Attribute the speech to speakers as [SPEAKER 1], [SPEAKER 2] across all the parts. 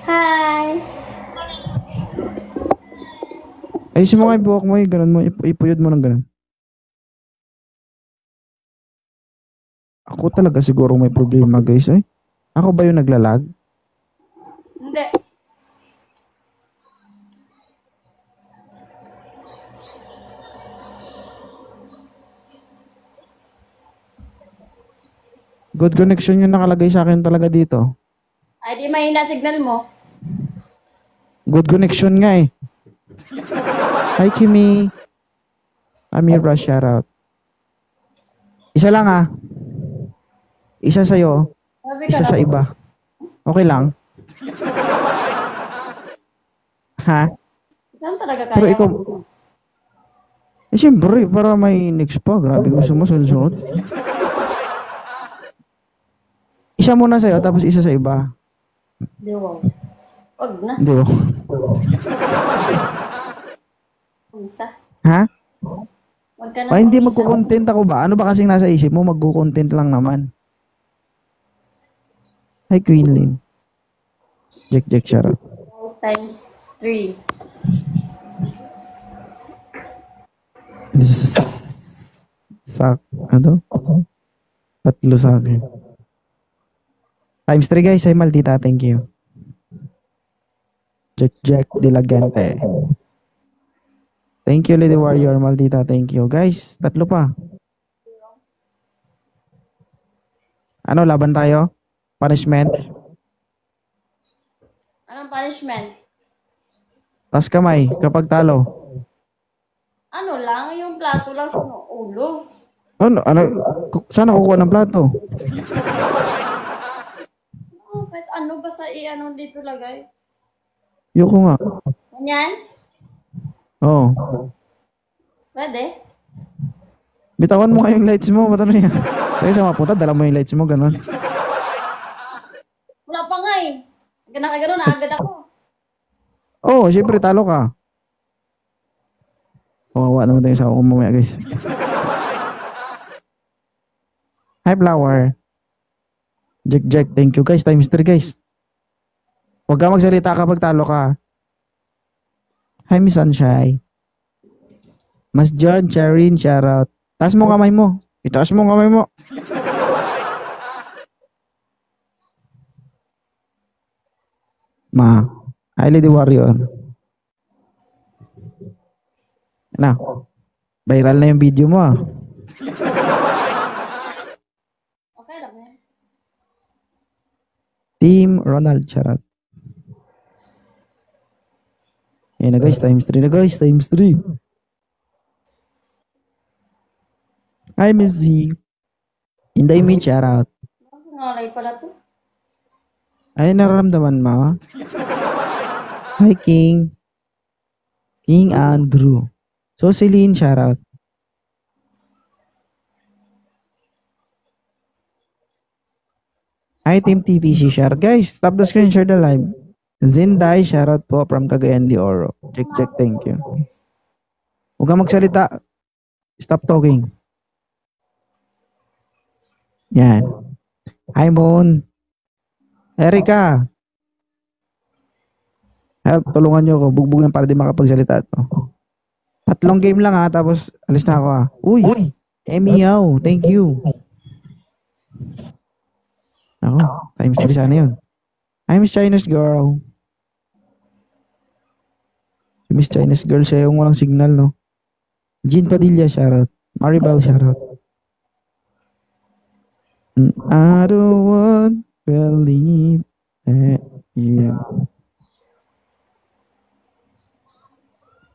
[SPEAKER 1] Hi!
[SPEAKER 2] Ayusin mo nga yung buhok mo, ganun mo, ipuyod mo ng ganun. Ako talaga siguro may problema, guys, eh. Ako ba yung naglalag?
[SPEAKER 1] Hindi.
[SPEAKER 2] Good connection yung nakalagay sa akin talaga dito.
[SPEAKER 1] Ay, di mahina signal mo.
[SPEAKER 2] Good connection nga eh. Hi, Kimi. Amira, shoutout. Isa lang ah. Isa sa'yo,
[SPEAKER 1] Sabi ka
[SPEAKER 2] isa sa
[SPEAKER 1] lang.
[SPEAKER 2] iba. Okay lang? Ha?
[SPEAKER 1] Saan talaga
[SPEAKER 2] Pero
[SPEAKER 1] kaya?
[SPEAKER 2] ikaw, eh siyempre, para may next pa. Grabe, gusto mo sunod-sunod. Isa muna sa'yo, tapos isa sa iba.
[SPEAKER 1] Di wow. Wag na.
[SPEAKER 2] Di ba?
[SPEAKER 1] Isa.
[SPEAKER 2] Ha?
[SPEAKER 1] Wag ka na
[SPEAKER 2] O hindi
[SPEAKER 1] isa.
[SPEAKER 2] magkukontent ako ba? Ano ba kasing nasa isip mo? Magkukontent lang naman. Hi, Queen Lynn. Jack, shoutout.
[SPEAKER 1] 4 times 3.
[SPEAKER 2] Sa, ano? Tatlo sa akin. Times 3 guys. Hi, Maldita. Thank you. Jack Dilagante. Thank you, Lady Warrior. Maldita. Thank you. Guys, tatlo pa. Ano, laban tayo? Punishment?
[SPEAKER 1] Anong punishment?
[SPEAKER 2] Tas kamay kapag talo.
[SPEAKER 1] Ano lang, yung plato lang sa ulo.
[SPEAKER 2] Ano? Saan nakukuha ng plato?
[SPEAKER 1] Oh, kahit ano basta i-ano dito lagay.
[SPEAKER 2] Yoko nga.
[SPEAKER 1] Ganyan?
[SPEAKER 2] Oo.
[SPEAKER 1] Pwede?
[SPEAKER 2] Bitawan mo nga yung lights mo. Ba't ano yan? Sige sa mga puta, dala mo yung lights mo. Ganon.
[SPEAKER 1] Wala pa nga eh. Ganun, agad ako.
[SPEAKER 2] Oo, syempre talo ka. Kawawa naman tayo sa ako mamaya guys. Hi, Flower. Jack, thank you guys. Times 3 guys. Huwag ka magsalita kapag talo ka. Hi, Miss Sunshine. Mas John, Charin, shoutout. Taas mo kamay mo. Itaas mo kamay mo. Ma. Hi, Lady Warrior. Na. Viral na yung video mo ah.
[SPEAKER 1] Okay lang yan.
[SPEAKER 2] Team Ronald, shoutout. Ayan na guys, times 3 na guys, times 3. Hi, Miss Z. Inday me, shoutout.
[SPEAKER 1] Ngalay pala to.
[SPEAKER 2] Ay, nararamdaman mo? Hi, King. King Andrew. So, Celine, shoutout. Hi, Team TPC, share. Guys, stop the screen, share the live. Zinday, shoutout po from Cagayan de Oro. Check, thank you. Huwag kang magsalita. Stop talking. Yan. Hi, Moon. Erika. Help, tulungan nyo ako. Bugbugin para di makapagsalita to. 3 game lang ha, tapos alis na ako ha. Uy, Emiyaw, thank you. Ako, times 3 sana yun. Hi, Miss Chinese Girl. Si Miss Chinese Girl, siya yung walang signal, no? Jean Padilla, shoutout. Maribel, shoutout. I don't want to believe that you...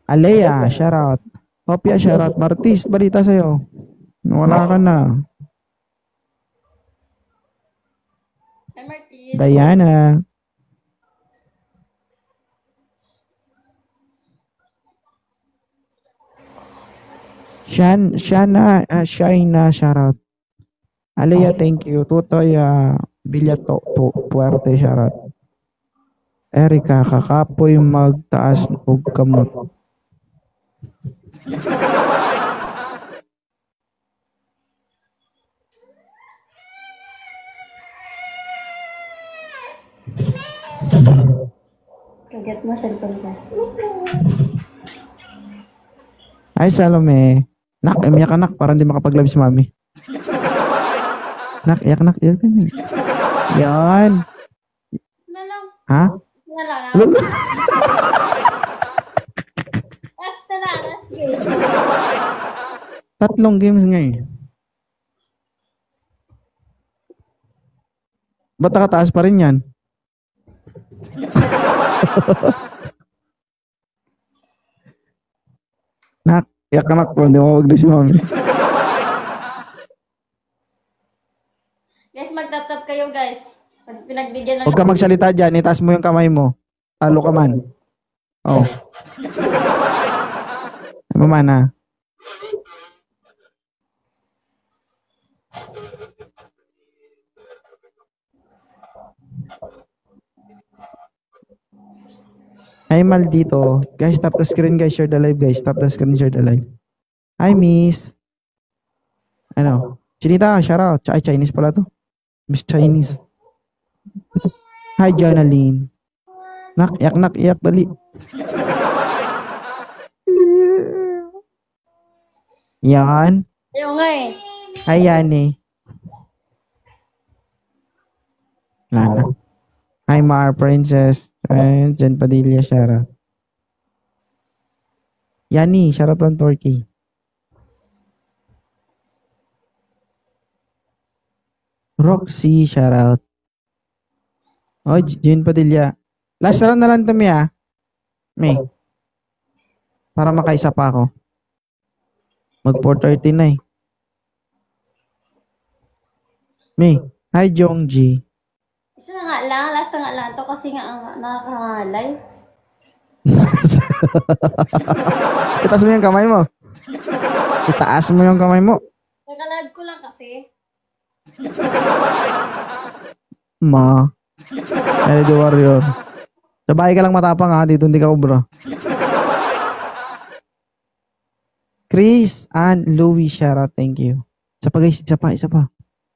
[SPEAKER 2] Alea, shoutout. Hopia, shoutout. Martis, balita sa'yo. Wala ka na.
[SPEAKER 1] Hi, Martis.
[SPEAKER 2] Diana. Shaina, shoutout. Alea, thank you. Tutoy, Bilyato, Puerte, shoutout. Erika, kakapoy magtaas og kamot.
[SPEAKER 1] Forget mo, cellphone ka.
[SPEAKER 2] Ay, Salome. Nak, umiyak ka, nak. Para hindi makapag-live si mami. Nak, iyak, nak. Iyak. Yan.
[SPEAKER 1] Na lang.
[SPEAKER 2] Ha?
[SPEAKER 1] Na lang. Last na lang. Last game.
[SPEAKER 2] 3 games nga eh. Ba't nakataas pa rin yan? Nak, iyak ka, nak. Hindi mo mag-live si mami.
[SPEAKER 1] Guys, magtap-tap kayo, guys. Pag pinagbigyan lang.
[SPEAKER 2] Huwag ka magsalita dyan. Itaas mo yung kamay mo. Talo ka man. Oh. Ano man ha? Ay, maldito. Guys, tap the screen, guys. Share the live, guys. Tap the screen, share the live. Hi, miss. Ano? Chinita, shout out. Ay, Chinese pala to. Miss Chinese. Hi, Jonaline. Nak, iyak, dali. Yan.
[SPEAKER 1] Ayaw nga eh.
[SPEAKER 2] Hi, Yani. Lana. Hi, Mar, Princess. Ay, Jen Padilla, Shara. Yani, Shara from Turkey. Roxy, shout out. Oh, Jen Padilla. Last round na lang to, May. Para makaisa pa ako. Mag 4:30 na eh. May. Hi, Jongji.
[SPEAKER 1] Isa na nga lang. Last na nga lang to kasi nga nakakangalay.
[SPEAKER 2] Itaas mo yung kamay mo. Itaas mo yung kamay mo.
[SPEAKER 1] Nakalive ko lang kasi.
[SPEAKER 2] Ma. Ay, the warrior. Sa bahay ka lang matapang ha. Dito hindi ka ubra. Chris and Louie, shoutout. Thank you. Isa pa guys. Isa pa.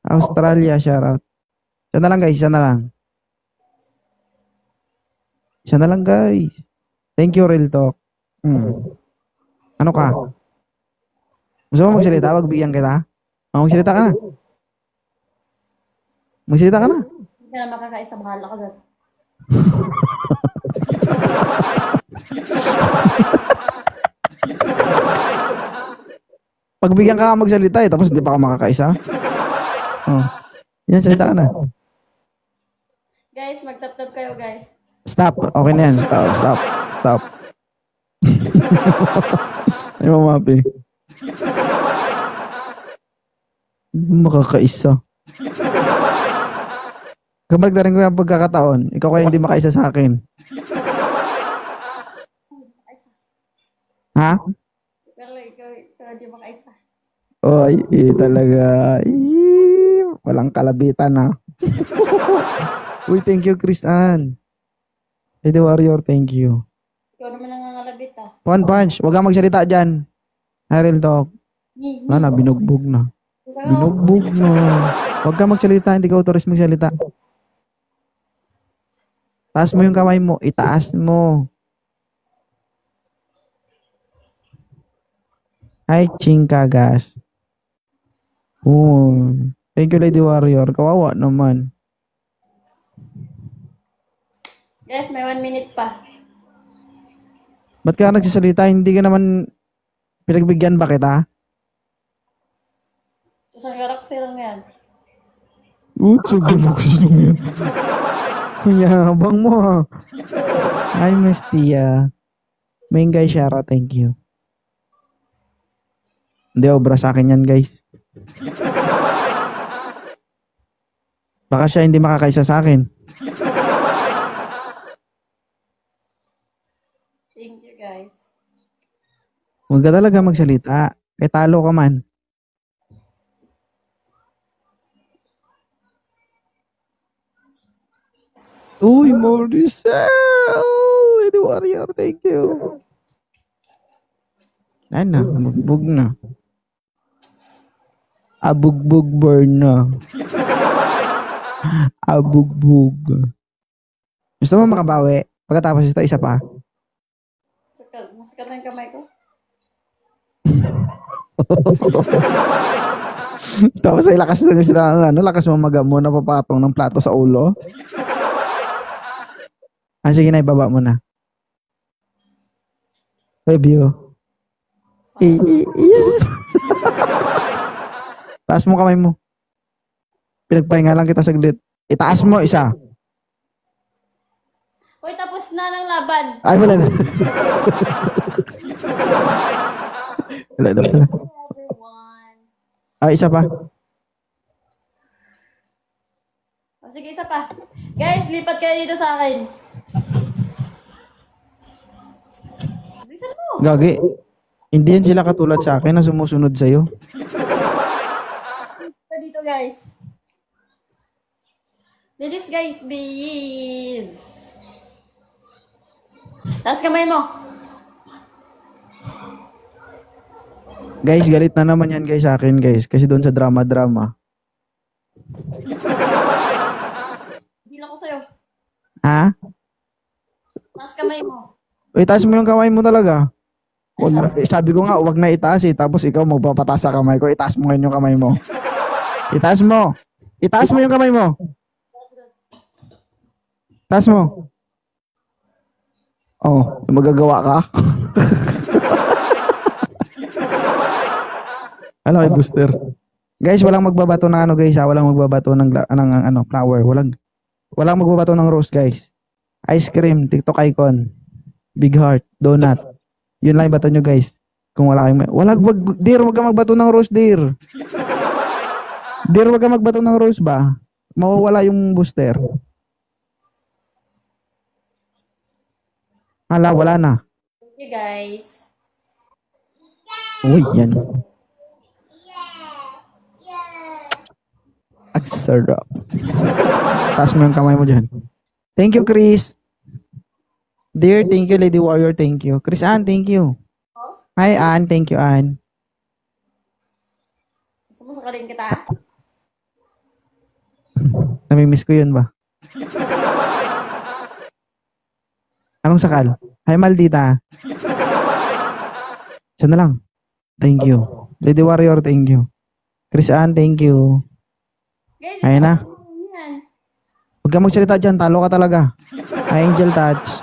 [SPEAKER 2] Australia, shoutout. Isa na lang guys. Isa na lang guys. Thank you, Real Talk. Ano ka? Gusto mo magsalita? Magbigyan kita? Magsalita ka na. Magsalita ka na.
[SPEAKER 1] Hindi ka na makakaisa. Bahala ka dyan.
[SPEAKER 2] Pagbigyan ka magsalita eh, tapos hindi pa ka makakaisa. Oh. Yan, salita ka na.
[SPEAKER 1] Guys, magtap-tap kayo, guys.
[SPEAKER 2] Stop. Okay na yan. Stop. Ay, mamapi. Makakaisa. Kapag na rin ko yung pagkakataon, ikaw kaya hindi makaisa sa akin. Ha?
[SPEAKER 1] Pero ikaw hindi makaisa.
[SPEAKER 2] Oy, talaga. Walang kalabitan na. Uy, thank you, Chris Ann. Hey, the warrior, thank you.
[SPEAKER 1] Ikaw naman nangangalabit ah.
[SPEAKER 2] One punch. Huwag kang magsalita dyan. Real Talk. Wala na, binugbog na. Binugbog na. Huwag kang magsalita, hindi ka autorized magsalita. Taas mo yung kamay mo. Itaas mo. Hi, Chingkagas. Thank you, Lady Warrior. Kawawa naman.
[SPEAKER 1] Guys, may 1 minute pa.
[SPEAKER 2] Ba't ka nagsasalita? Hindi ka naman pinagbigyan ba kita?
[SPEAKER 1] Isang karakter lang yan.
[SPEAKER 2] Sige mo kasi lang yan. Kuyabang mo ha. Hi, Miss Tia. Mengay Shara, thank you. Hindi, obra sa akin yan, guys. Baka siya hindi makakaisa sa akin.
[SPEAKER 1] Thank you, guys.
[SPEAKER 2] Huwag ka talaga magsalita. Kaya talo ka man. Uy, Morrissey! Lady Warrior, thank you. Ay na, bugbog na. Abugbog burn na. Abugbog. Gusto mo makabawi? Pagkatapos ito, isa pa.
[SPEAKER 1] Masakit na yung kamay ko.
[SPEAKER 2] Tapos ay lakas na sila, lakas mo magamo na papatong ng plato sa ulo. Sige na, ibaba mo na. Review. Is. Taas mo kamay mo. Pinagpahinga lang kita saglit. Itaas mo, isa.
[SPEAKER 1] Uy, tapos na ng laban.
[SPEAKER 2] Ay, wala na. Wala na pala.
[SPEAKER 1] Everyone.
[SPEAKER 2] Isa pa.
[SPEAKER 1] Sige, isa pa. Guys, lipat kayo dito sa akin. Bilisan mo.
[SPEAKER 2] Gagi. Hindi yan sila katulad sa akin na sumusunod sa'yo.
[SPEAKER 1] Dito, guys. Lilis, guys, please. Taas kamay mo.
[SPEAKER 2] Guys, galit na naman yan guys sa akin guys. Kasi doon sa drama-drama.
[SPEAKER 1] Hindi lang ko sa'yo.
[SPEAKER 2] Ha?
[SPEAKER 1] Taas kamay mo.
[SPEAKER 2] Itaas mo yung kamay mo talaga. Sabi ko nga, wag na itaas eh. Tapos ikaw magpapataas sa kamay ko. Itaas mo ngayon yung kamay mo. Itaas mo. Itaas mo yung kamay mo. Itaas mo. Oh, magagawa ka? Alam ko, booster. Guys, walang magbabato ng ano guys ha. Walang magbabato ng flower. Walang magbabato ng rose guys. Ice cream, TikTok icon. Big heart, donut. Yun lang yung bato nyo guys. Kung wala kayong... Dear, wag ka magbato ng rose, dear. Dear, wag ka magbato ng rose ba? Mawawala yung booster. Wala na.
[SPEAKER 1] Thank you, guys.
[SPEAKER 2] Uy, yan. Ang sarap. Taas mo yung kamay mo dyan. Thank you, Chris. Dear, thank you, Lady Warrior, thank you. Chris Ann, thank you. Hi, Ann, thank you, Ann.
[SPEAKER 1] Gusto mo sakalin kita?
[SPEAKER 2] Namimiss ko yun ba? Anong sakal? Hi, Maldita. Siya na lang. Thank you. Lady Warrior, thank you. Chris Ann, thank you.
[SPEAKER 1] Guys,
[SPEAKER 2] Ayun na.
[SPEAKER 1] yan.
[SPEAKER 2] Huwag ka magsalita dyan, talo ka talaga. Hi, Angel Touch.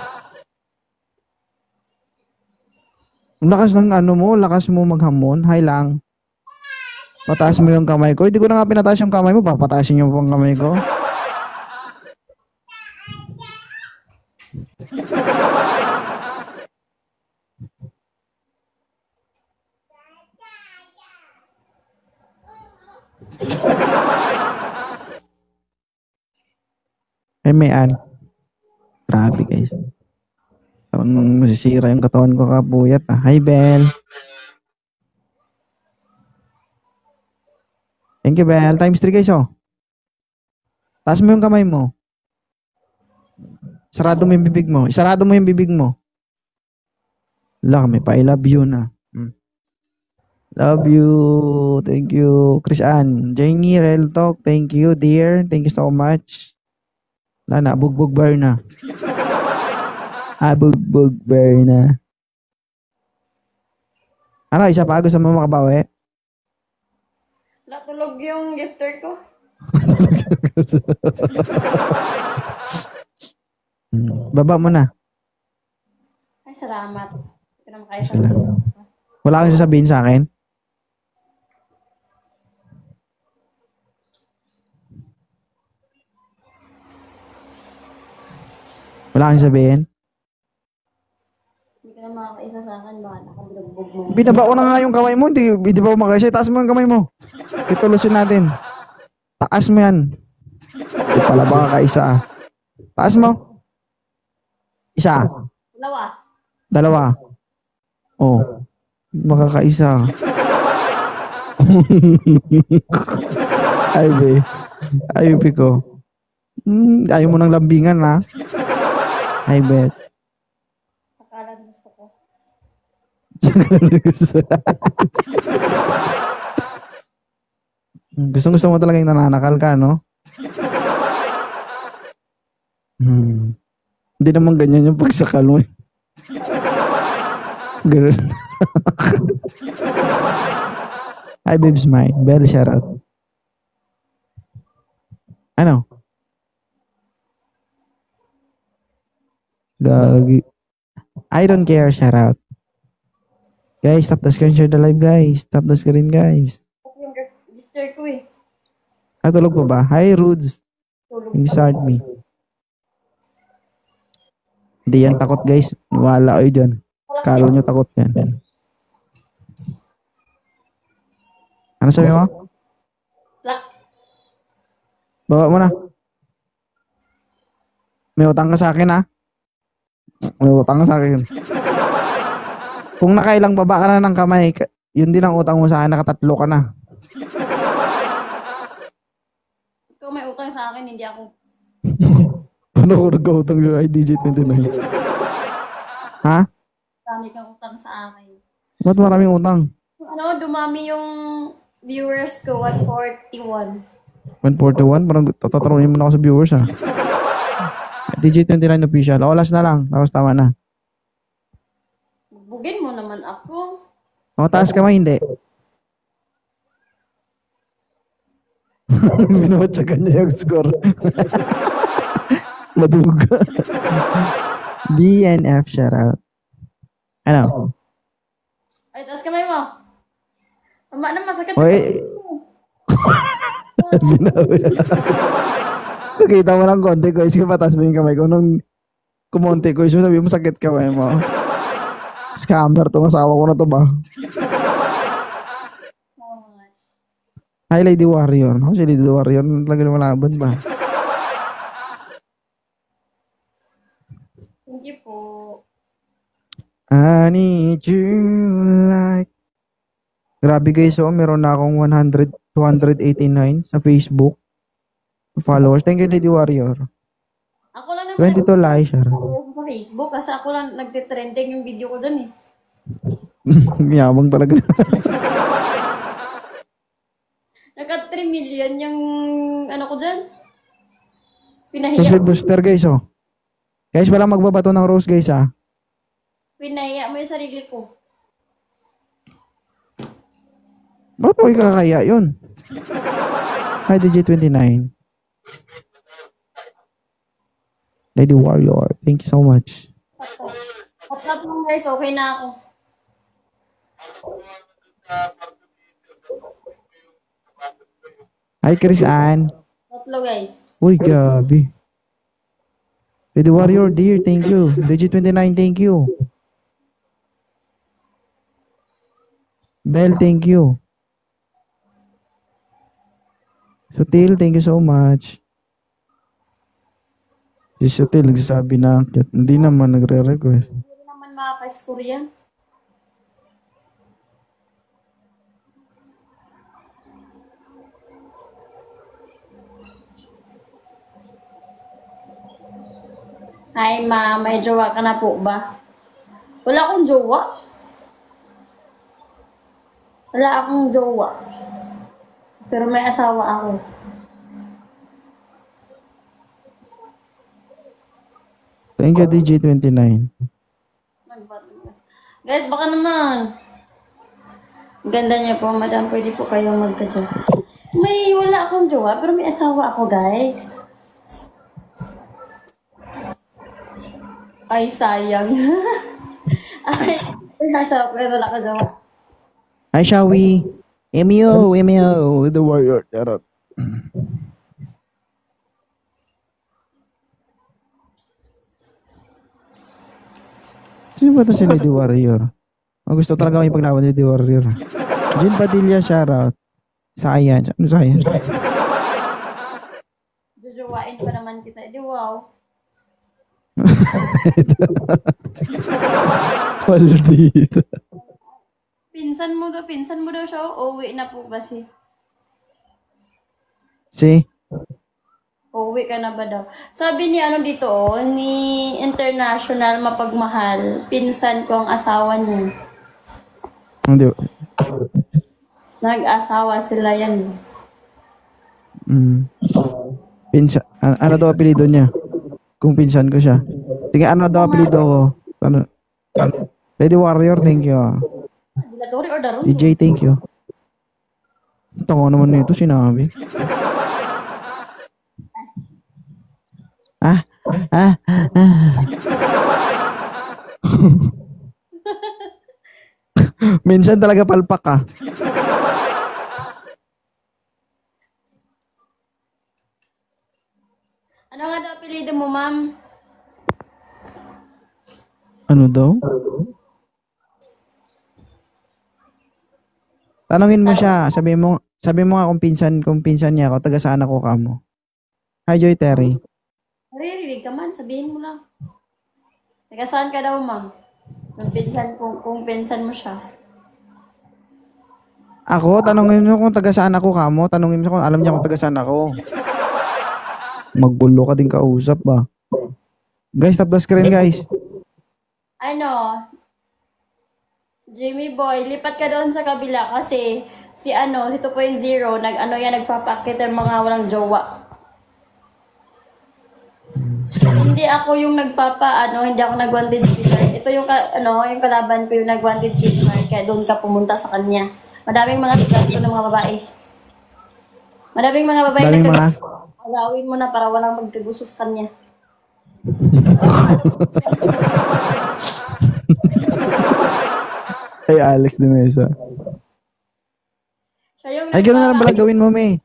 [SPEAKER 2] Ang lakas ng lakas mo maghamon. Hi lang. Pataas mo yung kamay ko. Hindi ko na nga pinataas yung kamay mo. Papataasin yung pang kamay ko. May Ann. Grabe guys. Parang masisira yung katawan ko kabuyat. Hi Belle. Thank you Belle. Times 3 guys oh. Taas mo yung kamay mo. Sarado mo yung bibig mo. Isarado mo yung bibig mo. Wala kami pa. I love you na. Love you. Thank you. Chris Ann. Jenny, Real Talk. Thank you dear. Thank you so much. Wala na. Bugbog bar na. Bugbog bar na. Ano, isa pa? Gusto mo makabawi?
[SPEAKER 1] Natulog yung gifter ko.
[SPEAKER 2] Baba mo na.
[SPEAKER 1] Ay, salamat. Hindi ko naman kaya sa
[SPEAKER 2] Wala kang sasabihin sa akin? Wala kang sabihin?
[SPEAKER 1] Hindi ka na makakaisa sa akin. Baka nakabilagbog mo.
[SPEAKER 2] Binaba ko na nga yung kamay mo. Hindi pa umakasya. Taas mo yung kamay mo. Titulusin natin. Taas mo yan. Di pala baka kaisa. Taas mo. Isa. Dalawa. Oh. Makakaisa. Ay, be. Ay, be ko. Ayaw mo ng lambingan, ha? I bet.
[SPEAKER 1] Sakalan gusto ko.
[SPEAKER 2] Gusto mo talaga yung nananakal ka, no? Hindi naman ganyan yung pagsakal mo. Ganun. Hi, babes mine. Bell, shoutout. Ano? Gagi. I don't care, shoutout. Guys, stop the screen, share the live, guys. Stop the screen, guys.
[SPEAKER 1] Yung register ko eh.
[SPEAKER 2] Tulog pa ba? Hi, Rudes.
[SPEAKER 1] Tulog
[SPEAKER 2] Hindi
[SPEAKER 1] pa.
[SPEAKER 2] start me. Hindi yan takot, guys. Wala kayo dyan. Kala nyo takot yan. Ano sabi mo?
[SPEAKER 1] Lak.
[SPEAKER 2] Bawa mo na. May utang ka sa akin, ha? May utang ka sa akin. Kung nakailang baba ka na ng kamay, yun din ang utang mo sa akin, nakatatlo ka na.
[SPEAKER 1] Ikaw may utang sa akin, hindi ako.
[SPEAKER 2] Paano ko nagkautang yung IDJ29? Ha?
[SPEAKER 1] Dami kang utang sa akin.
[SPEAKER 2] Ba't maraming utang?
[SPEAKER 1] Ano, dumami yung viewers ko, 141.
[SPEAKER 2] 141? Parang tatarunin mo na ako sa viewers, ha? DJ29 official. O, last na lang. Tapos tama na.
[SPEAKER 1] Bugin mo naman ako.
[SPEAKER 2] O, taas kamay, hindi. Binuwatsagan niya yung score. Maduga. BNF shoutout. Ano?
[SPEAKER 1] Ay, taas kamay mo. Tama na, masakit.
[SPEAKER 2] Oy. Binawi. Nakita mo lang konti ko. Sige, patas mo yung kamay ko. Nung kumonti ko, sabi mo sakit kamay mo. Scammer tong asawa ko na to ba?
[SPEAKER 1] Oh, gosh.
[SPEAKER 2] Hi, Lady Warrior. Ako si Lady Warrior. Talaga lumalaban ba?
[SPEAKER 1] Hindi po.
[SPEAKER 2] I need you like... Grabe guys, oh, meron na akong 289 sa Facebook followers. Thank you, Lady Warrior.
[SPEAKER 1] Ako lang naman
[SPEAKER 2] 22 likes, share.
[SPEAKER 1] sa Facebook kasi ako lang nagtitrending yung video ko dyan eh.
[SPEAKER 2] Yabang talaga.
[SPEAKER 1] Naka 3 million yung ano ko dyan.
[SPEAKER 2] Social
[SPEAKER 1] Pinahiya.
[SPEAKER 2] booster guys, oh. Guys, walang magbabato ng rose guys, ah.
[SPEAKER 1] Pinahiya mo yung sarili ko.
[SPEAKER 2] Bakit mo ikakaya yun? Hi, DJ29. Lady Warrior, thank you so much.
[SPEAKER 1] At lang guys, okay na ako.
[SPEAKER 2] Hi, Chris Ann.
[SPEAKER 1] Tatlo guys.
[SPEAKER 2] Uy, grabe. Lady Warrior, dear, thank you. DJ29, thank you. Bell, thank you. Sutil, thank you so much. Si Sutil, nagsasabi na, hindi naman nagre-request.
[SPEAKER 1] Hindi naman makaka-score yan. Hi ma, may jowa ka na po ba? Wala akong jowa. Wala akong jowa. Pero may asawa ako.
[SPEAKER 2] Thank you, DJ29.
[SPEAKER 1] Guys, baka naman. Ganda niya po, madam. Pwede po kayong magka-jowa. May wala akong jowa, pero may asawa ako, guys. Ay, sayang. Ay, asawa ko, wala ka jowa.
[SPEAKER 2] Hi, Shawi. Emio, the warrior. Charot. Sino ba ito si Lady Warrior? Oh, gusto talaga may paglaban ni Lady Warrior. Jin Padilla, shoutout. Science. Ano science?
[SPEAKER 1] Jujuwain pa naman kita. Di wow.
[SPEAKER 2] Maldita.
[SPEAKER 1] Pinsan mo daw siya. Uwi na po kasi.
[SPEAKER 2] Si?
[SPEAKER 1] Uwi ka na ba daw? Sabi ni ano dito, ni International Mapagmahal, pinsan ko ang asawa niya.
[SPEAKER 2] Hindi.
[SPEAKER 1] Nag-asawa sila yan.
[SPEAKER 2] Pinsan. Ano daw apelido niya? Kung pinsan ko siya. Sige, ano daw apelido ko? Ano? Lady Warrior, thank you.
[SPEAKER 1] Dilatori or daron?
[SPEAKER 2] DJ, thank you. Tango naman nito, sinabi. Ah, ah, ah. Minsan talaga palpak ka.
[SPEAKER 1] Ano nga daw apelido mo, ma'am?
[SPEAKER 2] Ano daw? Tanungin mo siya, sabi mo nga kung pinsan niya ako, taga saan ako kamo. Hi Joy Terry.
[SPEAKER 1] Naririnig ka man, sabihin mo lang. Taga saan ka daw, ma'am? Kung pinsan mo siya.
[SPEAKER 2] Ako, tanungin mo kung taga saan ako kamo, tanungin mo kung alam niya kung taga saan ako. Magbulo ka din kausap ba? Guys, tap the screen guys.
[SPEAKER 1] Ano? Jimmy Boy, lipat ka doon sa kabila kasi si 2.0 nagpapakit ng mga walang jowa. Hindi ako yung hindi ako nag-wanted sweetheart. Ito yung yung kalaban ko yung nag-wanted sweetheart kaya doon ka pumunta sa kanya. Madaming mga sigato ng mga babae. Madaming mga babae na agawin mo na para walang magkagusto sa kanya.
[SPEAKER 2] Ay, Alex de Mesa. Ay, gano'n na lang pala gawin mo, May.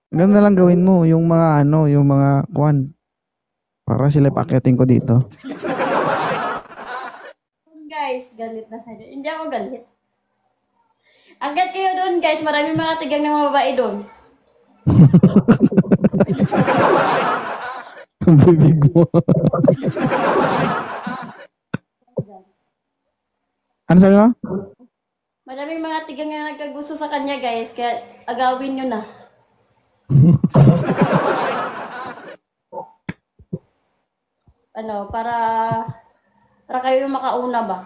[SPEAKER 2] Gano'n na lang gawin mo, yung mga yung mga kwan. Para sila paakyatin ko dito.
[SPEAKER 1] Guys, galit na sa'yo. Hindi ako galit. Agad kayo doon, guys. Maraming mga tigang ng mga babae doon.
[SPEAKER 2] Ang bibig mo. Ano sabi mo?
[SPEAKER 1] Maraming mga tigang na nagkagusto sa kanya, guys. Kaya agawin nyo na. Para kayo yung makauna ba?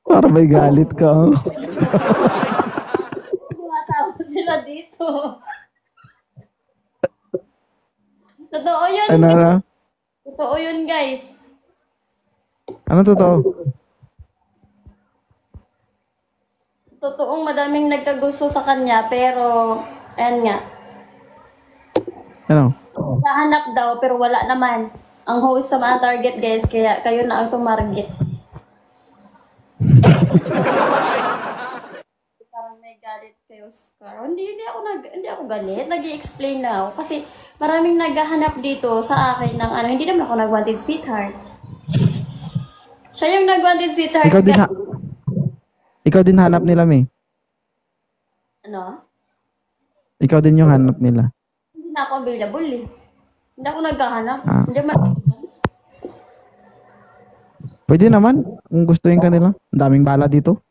[SPEAKER 2] Para may galit ka.
[SPEAKER 1] Tumatawa sila dito. Totoo yun.
[SPEAKER 2] Ano na?
[SPEAKER 1] Totoo yun, guys.
[SPEAKER 2] Ano totoo?
[SPEAKER 1] Totoong madaming nagkagusto sa kanya, pero, ayan nga.
[SPEAKER 2] Ano?
[SPEAKER 1] Kahanap daw, pero wala naman. Ang host sa mga target, guys, kaya kayo na ang tumarget. Parang may galit kayo, Scar. Hindi ako galit. Nag-i-explain na ako. Kasi maraming naghahanap dito sa akin ng hindi naman ako nag-wanted sweetheart. Siya yung nag-wanted sweetheart.
[SPEAKER 2] Ikaw din hanap nila, May.
[SPEAKER 1] Ano?
[SPEAKER 2] Ikaw din yung hanap nila.
[SPEAKER 1] Hindi na ako available eh. Hindi ako naghahanap.
[SPEAKER 2] Ah.
[SPEAKER 1] Hindi man.
[SPEAKER 2] Pwede naman, kung gustuin ka nila. Ang daming bala dito.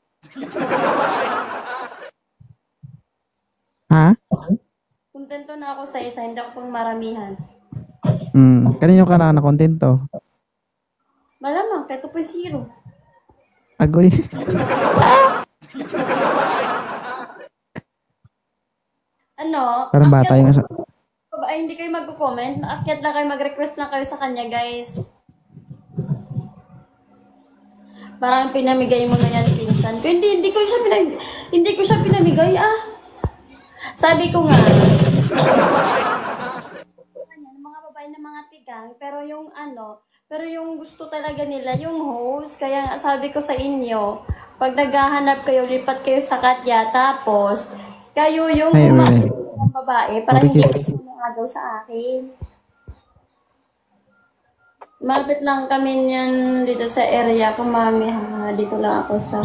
[SPEAKER 2] Ha?
[SPEAKER 1] Kontento na ako sa isa, hindi ako pang maramihan.
[SPEAKER 2] Kanino ka na kontento?
[SPEAKER 1] Malamang, kaya 2.0.
[SPEAKER 2] Agoy. Parang bata yung
[SPEAKER 1] Ay, hindi kayo mag-comment. Naakyat lang kayo, mag-request lang kayo sa kanya, guys. Parang pinamigay mo na yan, pinsan. Pero hindi ko siya pinamigay, Sabi ko nga, mga babae na mga tigang, pero yung gusto talaga nila, yung host. Kaya sabi ko sa inyo, pag naghahanap kayo, lipat kayo sa Katya, tapos, kayo yung ng babae, para hindi kayo agaw sa akin. Malapit lang kami niyan dito sa area ko, mami, ha. Dito lang ako sa...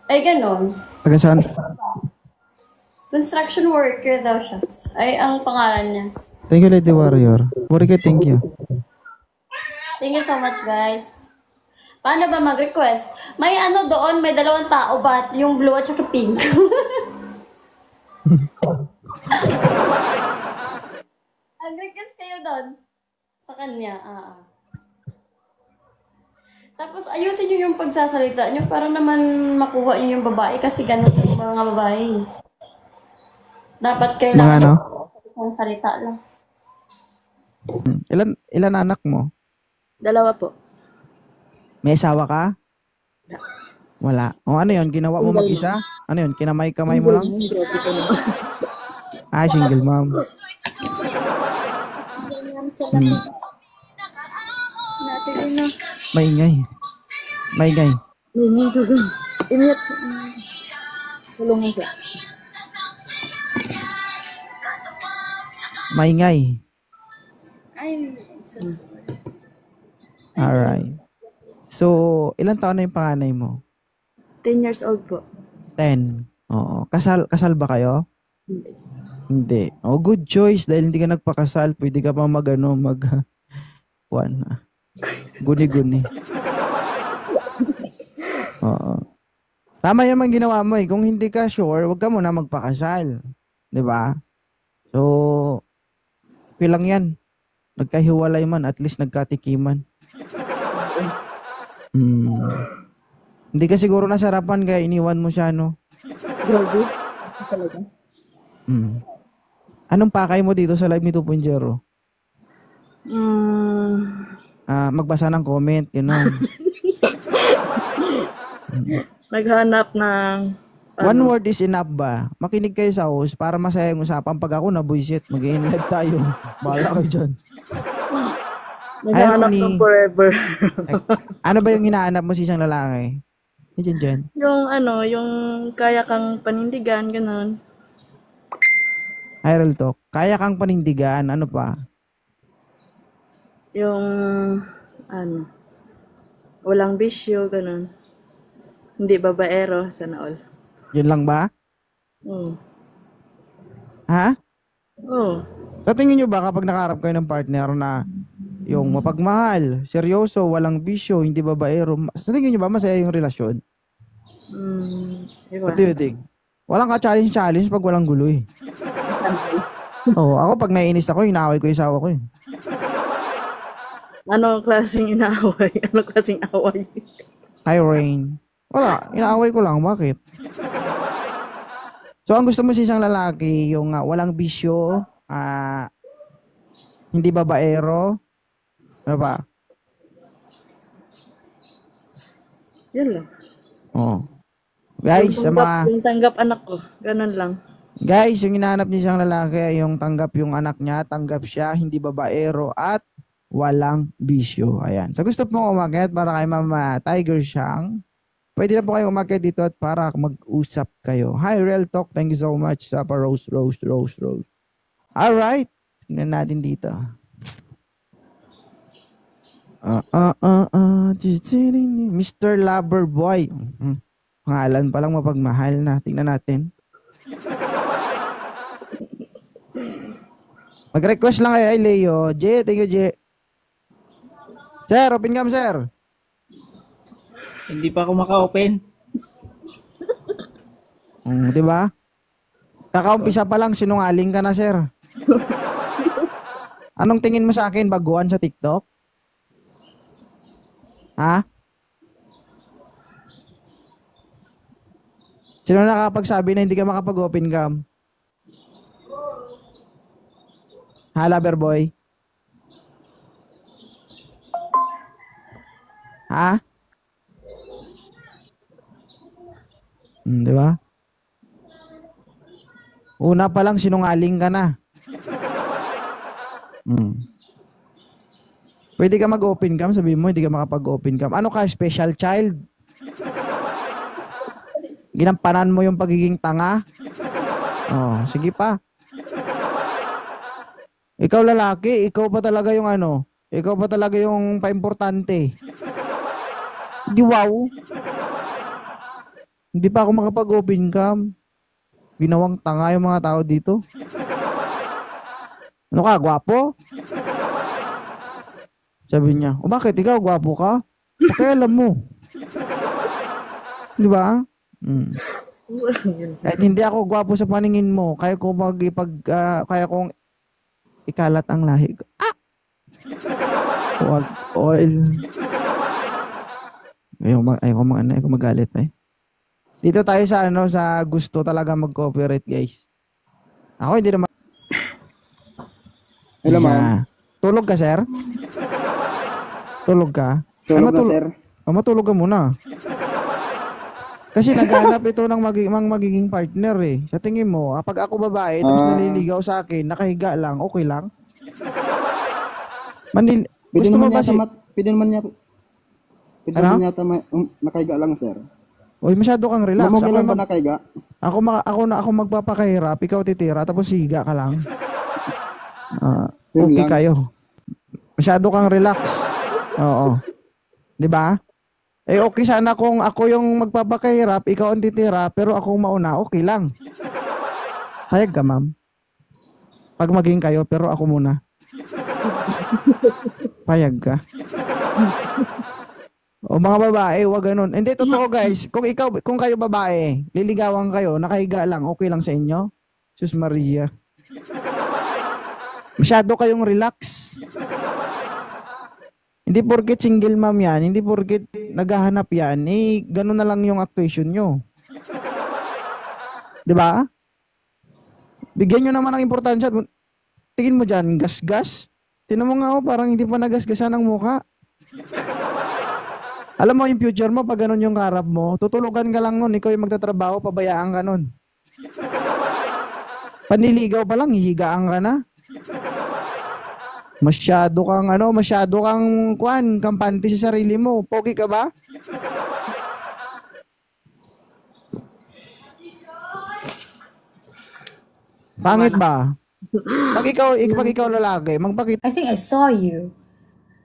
[SPEAKER 1] Ay, ganon.
[SPEAKER 2] Taga saan?
[SPEAKER 1] Construction worker daw siya. Ay, ang pangalan niya.
[SPEAKER 2] Thank you, Lady Warrior. Warrior, thank you.
[SPEAKER 1] Thank you so much, guys. Paano ba mag-request? May doon, may 2 tao ba? Yung blue at saka pink. Mag-request kayo doon. Sa kanya, Tapos, ayusin nyo yung pagsasalita nyo para naman makuha nyo yung babae kasi ganun yung mga babae. Dapat kailangan
[SPEAKER 2] Mga ano?
[SPEAKER 1] isang salita lang.
[SPEAKER 2] Ilan anak mo?
[SPEAKER 3] 2 po.
[SPEAKER 2] May asawa ka? Wala. O ano yun? Ginawa mo
[SPEAKER 3] Single
[SPEAKER 2] mag-isa? Ano yun? Kinamay-kamay mo lang?
[SPEAKER 3] Grabe ka naman.
[SPEAKER 2] Single mom.
[SPEAKER 1] Ganyan sa
[SPEAKER 2] Hmm.
[SPEAKER 1] natin na.
[SPEAKER 2] Maingay. Maingay.
[SPEAKER 3] Hindi ko ganun. Ingat. Tulungan siya.
[SPEAKER 2] Maingay.
[SPEAKER 1] Ay,
[SPEAKER 2] Alright. So, ilang taon na yung panganay mo?
[SPEAKER 3] 10 years old po.
[SPEAKER 2] 10. Oo. Kasal ba kayo?
[SPEAKER 3] Hindi.
[SPEAKER 2] Hindi. Oh, good choice. Dahil hindi ka nagpakasal, pwede ka pa kuwan. Guni-guni. Oo. Tama yan man ginawa mo eh. Kung hindi ka sure, wag ka muna magpakasal. 'Di ba? So, pilang yan. Nagkahiwalay man, at least nagkatikiman. Hindi ka siguro nasarapan kaya iniwan mo siya, no?
[SPEAKER 3] Grabe. Talaga.
[SPEAKER 2] Anong pakay mo dito sa live ni 2.0? Magbasa ng comment, gano'n.
[SPEAKER 3] Naghanap ng
[SPEAKER 2] One word is enough ba? Makinig kayo sa host para masaya yung usapan. Pag ako nabuisit, mag-i-live tayo. Bahala ka dyan.
[SPEAKER 3] naghanap
[SPEAKER 2] Irony.
[SPEAKER 3] ng forever.
[SPEAKER 2] Ano ba yung hinahanap mo sa isang lalaki? Dyan.
[SPEAKER 3] yung kaya kang panindigan, ganun.
[SPEAKER 2] Real talk. Kaya kang panindigan. Ano pa?
[SPEAKER 3] Yung, walang bisyo, ganun. Hindi babaero, sana all.
[SPEAKER 2] Yun lang ba? Ha?
[SPEAKER 3] Oo.
[SPEAKER 2] Sa tingin nyo ba kapag nakaharap kayo ng partner na yung mapagmahal, seryoso, walang bisyo, hindi babaero, sa tingin nyo ba masaya yung relasyon?
[SPEAKER 3] Iba.
[SPEAKER 2] What do you think? Walang ka-challenge pag walang gulo eh. Oo, ako pag naiinis ako, inaaway ko yung asawa ko eh.
[SPEAKER 3] Ano klaseng inaaway? Ano klaseng away?
[SPEAKER 2] Hi, Rain. Wala, inaaway ko lang. Bakit? So, ang gusto mo sa isang lalaki, yung walang bisyo, hindi babaero, ano ba?
[SPEAKER 3] Yun lang.
[SPEAKER 2] Oh. Guys,
[SPEAKER 3] Yung tanggap anak ko. Ganun lang.
[SPEAKER 2] Guys, yung hinahanap niya isang lalaki ay yung tanggap yung anak niya, tanggap siya, hindi babaero, at walang bisyo. Ayan. So, gusto po umakyat para kay Mama Tiger Shang. Pwede na po kayo umakyat dito at para mag-usap kayo. Hi, Real Talk. Thank you so much sa Rose. Alright. Tingnan natin dito. Mr. Loverboy. Pangalan palang mapagmahal na. Tingnan natin. Mag-request lang kayo ay Leo. J, thank you, J. Sir, open cam, sir.
[SPEAKER 4] Hindi pa ako maka-open.
[SPEAKER 2] Di ba? Kakaumpisa pa lang, sinungaling ka na, sir. Anong tingin mo sa akin, baguhan sa TikTok? Ha? Sino nakapagsabi na hindi ka makapag-open cam? Ha, Loverboy? Ha? Di ba? Una pa lang sinungaling ka na. Pwede ka mag-open cam, sabihin mo hindi ka makapag-open cam. Ano ka, special child? Ginampanan mo yung pagiging tanga? Oh, sige pa. Ikaw lalaki, ikaw pa talaga yung ikaw pa talaga yung paimportante. Di wow. Hindi pa ako makapag-open cam. Ginawang tanga yung mga tao dito. Ano ka, gwapo? Sabi niya, bakit ikaw, gwapo ka? Kaya alam mo. Di ba? Kahit hindi ako gwapo sa paningin mo, kaya kong ikalat ang lahi ko. Wag oil. Ayaw magalit eh. Dito tayo sa sa gusto talaga mag-cooperate, guys. Ako hindi naman
[SPEAKER 4] Hello, ma'am.
[SPEAKER 2] Yeah. Tulog ka, sir? Tulog ka?
[SPEAKER 4] Tulog na, sir.
[SPEAKER 2] Matulog ka muna. Kasi naghahanap ito ng magiging partner eh. Sa tingin mo, kapag ako babae, tapos naliligaw sa akin, nakahiga lang, okay lang?
[SPEAKER 4] Pwede
[SPEAKER 2] Gusto mo
[SPEAKER 4] naman
[SPEAKER 2] ba
[SPEAKER 4] yata, pwede naman yata nakahiga lang, sir.
[SPEAKER 2] Uy, masyado kang relax.
[SPEAKER 4] Mamugi lang ba nakahiga?
[SPEAKER 2] Ako magpapakahirap, ikaw titira, tapos higa ka lang.
[SPEAKER 4] Yun
[SPEAKER 2] Okay
[SPEAKER 4] lang.
[SPEAKER 2] kayo. Masyado kang relax. Oo. 'Di ba? Eh okay sana kung ako yung magpapakahirap, ikaw ang titira, pero ako mauna, okay lang. Hayag ka, ma'am. Pag maging kayo, pero ako muna. Payag ka. O mga babae, wag ganun. Hindi, totoo guys. Kung kayo babae, liligawan kayo, nakahiga lang, okay lang sa inyo? Sus Maria. Masyado kayong relax. Hindi porket single mom yan, hindi porket naghahanap yan, eh, ganun na lang yung actuation nyo. 'Di ba? Bigyan nyo naman ng importansya. Tingin mo dyan, gas-gas. Tinan mo nga ako, parang hindi pa nagasgasan ang mukha. Alam mo, yung future mo, pag ganun yung karap mo, tutulugan ka lang nun, ikaw yung magtatrabaho, pabayaan ka nun. Paniligaw pa lang, hihigaan ka na. Masyado kang kampante sa sarili mo. Pogi ka ba? Pangit ba? Pag ikaw lalaki, magpakita.
[SPEAKER 5] I think I saw you.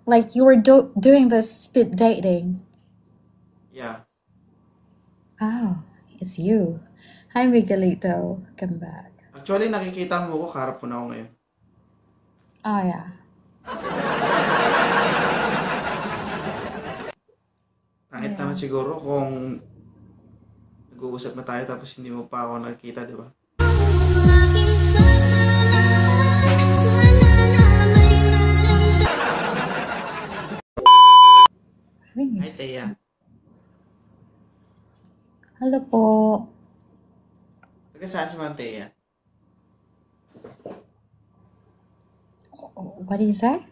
[SPEAKER 5] Like you were doing this speed dating.
[SPEAKER 2] Yeah.
[SPEAKER 5] Oh, it's you. Hi, Miguelito. Come back.
[SPEAKER 2] Actually, nakikita mo ko, karap po na ako ngayon.
[SPEAKER 5] Oh, yeah.
[SPEAKER 2] Pangit naman siguro kung nag-uusap na tayo tapos hindi mo pa ako nakikita, di ba?
[SPEAKER 5] I think
[SPEAKER 2] Hi,
[SPEAKER 5] it's...
[SPEAKER 2] Thea.
[SPEAKER 5] Hello po.
[SPEAKER 2] Taga saan si Ma'am Thea?
[SPEAKER 5] What do you say?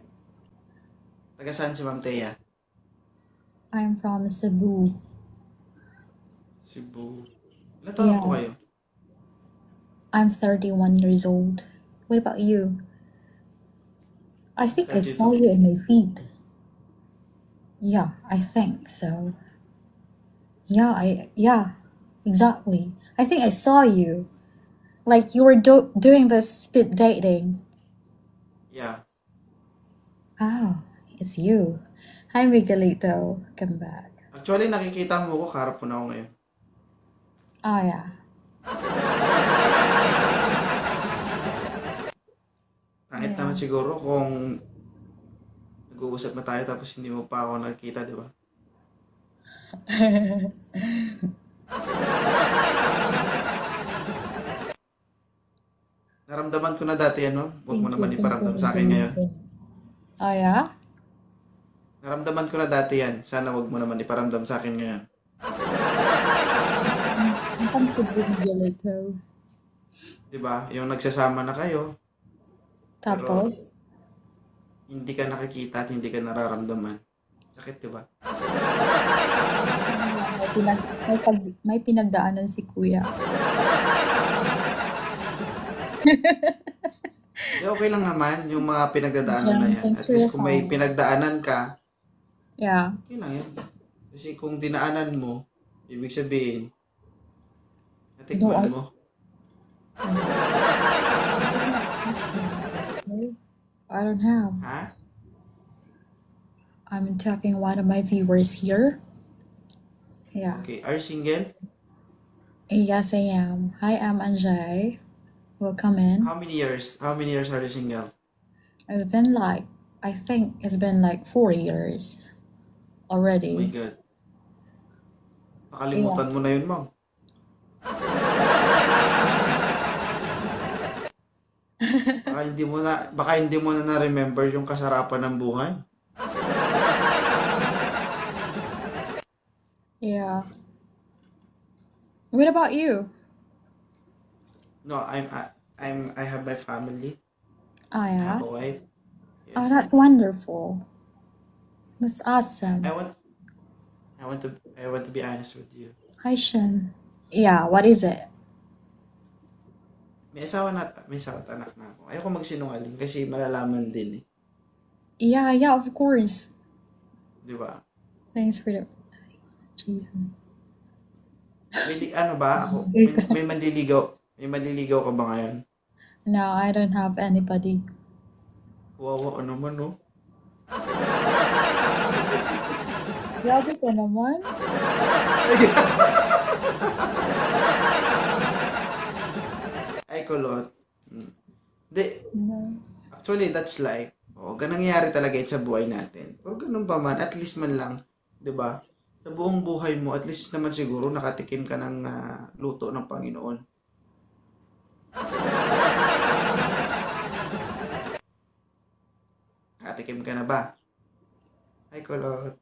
[SPEAKER 2] Taga saan si Ma'am Thea?
[SPEAKER 5] I'm from Cebu.
[SPEAKER 2] Cebu. Ilan taon
[SPEAKER 5] Yeah.
[SPEAKER 2] po kayo?
[SPEAKER 5] I'm 31 years old. What about you? I think I saw you in my feed. Yeah, I think so. Yeah, exactly. I think I saw you. Like you were doing this speed dating.
[SPEAKER 2] Yeah.
[SPEAKER 5] Oh, it's you. Hi, Miguelito. Come back.
[SPEAKER 2] Actually, nakikita mo ko, karap po na ako ngayon.
[SPEAKER 5] Oh, yeah.
[SPEAKER 2] Pangit naman siguro kung nag-uusap na tayo tapos hindi mo pa ako nakikita, di ba? Naramdaman ko na dati huwag mo naman iparamdam sa akin ngayon.
[SPEAKER 5] Oh, yeah?
[SPEAKER 2] Naramdaman ko na dati yan, sana huwag mo naman iparamdam sa akin ngayon.
[SPEAKER 5] I'm from Cebu, Miguelito.
[SPEAKER 2] Di ba? Yung nagsasama na kayo,
[SPEAKER 5] Tapos?
[SPEAKER 2] hindi ka nakikita at hindi ka nararamdaman. Sakit, di ba?
[SPEAKER 5] May pinagdaanan si kuya.
[SPEAKER 2] Okay lang naman yung mga pinagdadaanan na yan.
[SPEAKER 5] Thanks
[SPEAKER 2] At
[SPEAKER 5] for
[SPEAKER 2] least
[SPEAKER 5] your
[SPEAKER 2] kung may
[SPEAKER 5] time.
[SPEAKER 2] pinagdaanan ka,
[SPEAKER 5] Yeah.
[SPEAKER 2] okay lang yan. Kasi kung dinaanan mo, ibig sabihin, natikman mo.
[SPEAKER 5] I don't have.
[SPEAKER 2] Ha?
[SPEAKER 5] I'm talking one of my viewers here. Yeah.
[SPEAKER 2] Okay, are you single?
[SPEAKER 5] Yes, I am. Hi, I'm Anjay. Welcome in.
[SPEAKER 2] How many years? How many years are you single?
[SPEAKER 5] It's been like, I think it's been like 4 years
[SPEAKER 2] Oh my
[SPEAKER 5] already.
[SPEAKER 2] God. Nakalimutan mo na yun, ma'am. Baka hindi mo na na-remember yung kasarapan ng buhay.
[SPEAKER 5] Yeah. What about you?
[SPEAKER 2] No, I have my family.
[SPEAKER 5] Oh,
[SPEAKER 2] I
[SPEAKER 5] yeah.
[SPEAKER 2] have a wife.
[SPEAKER 5] Oh,
[SPEAKER 6] Yes.
[SPEAKER 5] that's wonderful. That's awesome.
[SPEAKER 6] I want to be honest with you.
[SPEAKER 5] Hi, Shin. Yeah, what is it?
[SPEAKER 6] May asawa at anak na ako. Ayoko magsinungaling kasi malalaman din eh.
[SPEAKER 5] Yeah, of course.
[SPEAKER 6] Di ba?
[SPEAKER 5] Thanks for the... Jesus.
[SPEAKER 6] Ano ba ako? May manliligaw. May manliligaw ka ba ngayon?
[SPEAKER 5] No, I don't have anybody.
[SPEAKER 6] Kawawa naman, no?
[SPEAKER 5] Grabe ka naman.
[SPEAKER 6] Ay, kulot. Di,
[SPEAKER 5] No.
[SPEAKER 6] actually, that's life. O, ganang nangyayari talaga sa buhay natin. Pero ganun pa man, at least man lang, di ba? Sa buong buhay mo, at least naman siguro nakatikim ka ng luto ng Panginoon. Nakatikim ka na ba? Ay, kulot.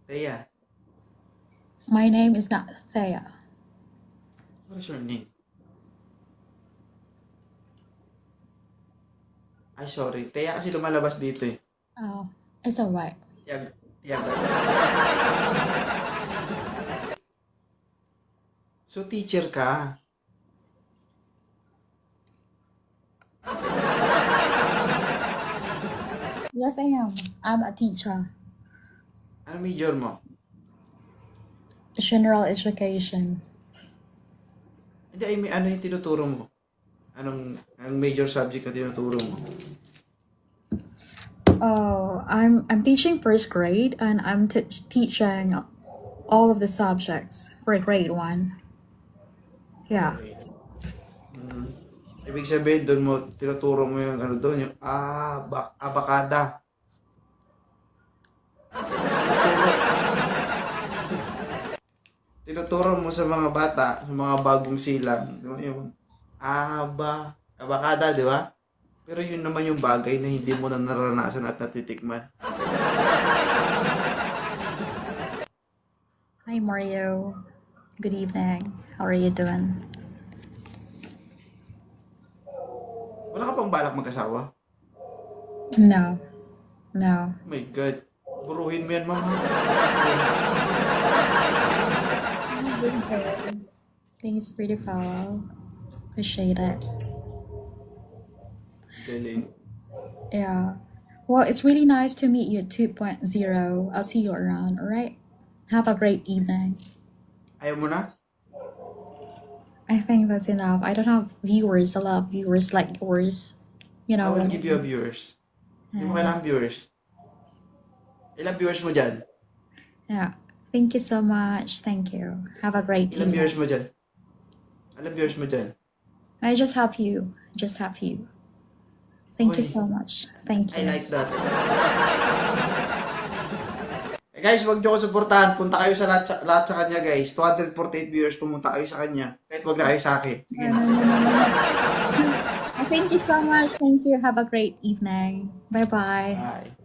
[SPEAKER 6] Thea,
[SPEAKER 5] My name is not Thea.
[SPEAKER 6] what's your name? Ay, sorry. Thea kasi lumalabas dito eh.
[SPEAKER 5] Oh, it's alright.
[SPEAKER 6] Tiyaga. So, teacher ka.
[SPEAKER 5] Yes, I am. I'm a teacher.
[SPEAKER 6] Ano major mo?
[SPEAKER 5] General education.
[SPEAKER 6] Hindi, ay may ano yung tinuturo mo? Anong major subject na tinuturo mo?
[SPEAKER 5] Oh, I'm teaching first grade and I'm teaching all of the subjects for grade 1. Yeah.
[SPEAKER 6] Ibig sabihin, doon mo, tinuturo mo yung ano doon, yung abakada. Tinuturo mo sa mga bata, sa mga bagong silang, di ba, yung abakada, di ba? Pero yun naman yung bagay na hindi mo na naranasan at natitikman.
[SPEAKER 5] Hi, Mario. Good evening. How are you doing?
[SPEAKER 6] Wala ka pang balak magkasawa?
[SPEAKER 5] No.
[SPEAKER 6] Oh my God. Buruhin mo yan, ma'am.
[SPEAKER 5] Thanks for the follow. Appreciate it.
[SPEAKER 6] Galing.
[SPEAKER 5] Yeah. Well, it's really nice to meet you at 2.0. I'll see you around, alright? Have a great evening.
[SPEAKER 6] Ayaw mo na?
[SPEAKER 5] I think that's enough. I don't have viewers. A lot of viewers like yours. You
[SPEAKER 6] I
[SPEAKER 5] know.
[SPEAKER 6] will give you a viewers. Hindi mo kailangan viewers. Ilang viewers mo dyan?
[SPEAKER 5] Yeah. Thank you so much. Thank you. Have a great
[SPEAKER 6] Ilang viewers
[SPEAKER 5] evening.
[SPEAKER 6] mo dyan? Ilang viewers mo dyan?
[SPEAKER 5] I just have you. Just have you. Thank you
[SPEAKER 6] Uy.
[SPEAKER 5] so much. Thank
[SPEAKER 6] I
[SPEAKER 5] you.
[SPEAKER 6] like that. Eh guys, wag niyo ko suportahan. Punta kayo sa lahat sa kanya, guys. 248 viewers, pumunta kayo sa kanya. Kahit wag na kayo sa akin. Sige na.
[SPEAKER 5] Thank you so much. Thank you. Have a great evening. Bye-bye.
[SPEAKER 6] Bye.